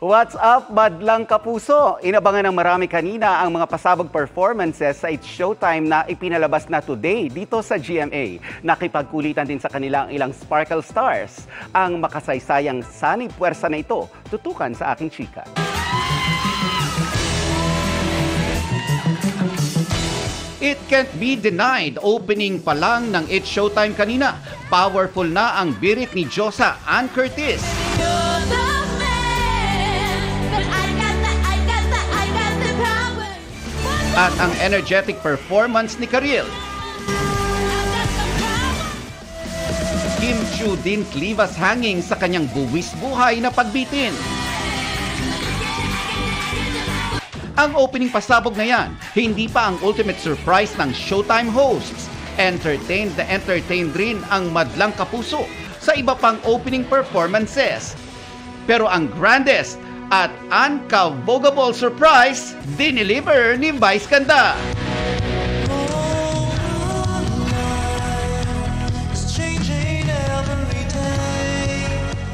What's up, madlang kapuso? Inabangan ng marami kanina ang mga pasabog performances sa It's Showtime na ipinalabas na today dito sa GMA. Nakipagkulitan din sa kanilang ilang Sparkle Stars. Ang makasaysayang sanib puwersa na ito, tutukan sa aking chika. It can't be denied, opening pa lang ng It's Showtime kanina. Powerful na ang birit ni Josa Ann Curtis. At ang energetic performance ni Karil. Kim Chiu din klibas hanging sa kanyang buwis buhay na pagbitin. Ang opening pasabog na yan, hindi pa ang ultimate surprise ng Showtime hosts. Entertained na entertained rin ang madlang kapuso sa iba pang opening performances. Pero ang grandest at uncavogable surprise, dineliver ni Vice Ganda.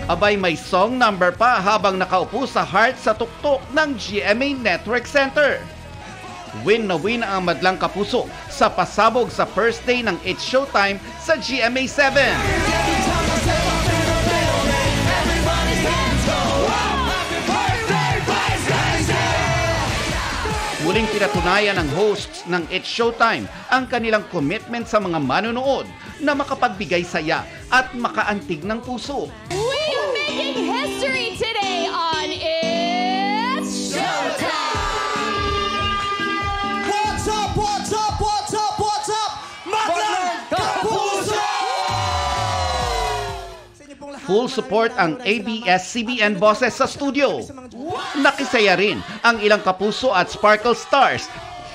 Abay, may song number pa habang nakaupo sa heart sa tuktok ng GMA Network Center. Win na win ang madlang kapuso sa pasabog sa first day ng It's Showtime sa GMA 7. Muling pinatunayan ng hosts ng It's Showtime ang kanilang commitment sa mga manonood na makapagbigay saya at makaantig ng puso. We are making history today on It's Showtime! What's up, what's up, what's up, what's up? Madlang Kapuso! Full support ang ABS-CBN bosses sa studio. Nakisaya rin ang ilang kapuso at Sparkle Stars.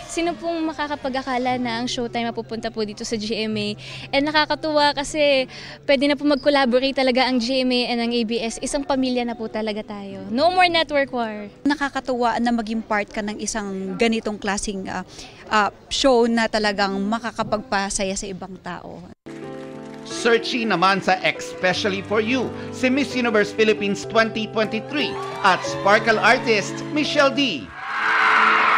Sino pong makakapag-akala na ang Showtime mapupunta po dito sa GMA? And nakakatuwa kasi pwede na po mag-collaborate talaga ang GMA and ang ABS. Isang pamilya na po talaga tayo. No more network war. Nakakatuwa na maging part ka ng isang ganitong klaseng show na talagang makakapagpasaya sa ibang tao. Searchy naman sa Especially For You, si Miss Universe Philippines 2023 at Sparkle artist Michelle D.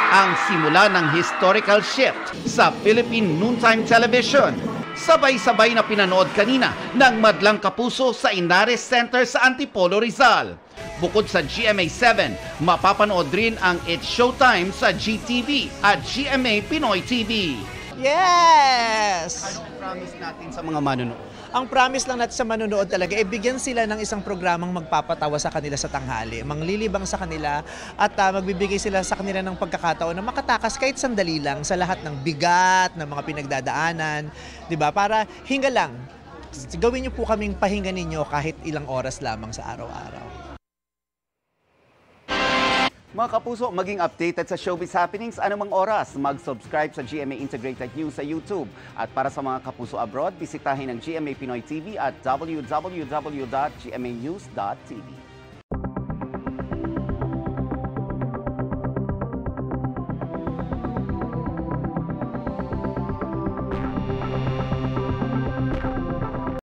Ang simula ng historical shift sa Philippine noontime television. Sabay-sabay na pinanood kanina ng madlang kapuso sa Inares Center sa Antipolo, Rizal. Bukod sa GMA 7, mapapanood rin ang It's Showtime sa GTV at GMA Pinoy TV. Yes! Anong promise natin sa mga manonood? Ang promise lang natin sa manonood talaga, bigyan sila ng isang programang magpapatawa sa kanila sa tanghali, manglilibang sa kanila at magbibigay sila sa kanila ng pagkakataon na makatakas kahit sandali lang sa lahat ng bigat ng mga pinagdadaanan, 'di ba? Para hinga lang. Gawin niyo po kaming pahinga ninyo kahit ilang oras lamang sa araw-araw. Mga kapuso, maging updated sa showbiz happenings anumang oras. Mag-subscribe sa GMA Integrated News sa YouTube. At para sa mga kapuso abroad, bisitahin ang GMA Pinoy TV at www.gmanews.tv.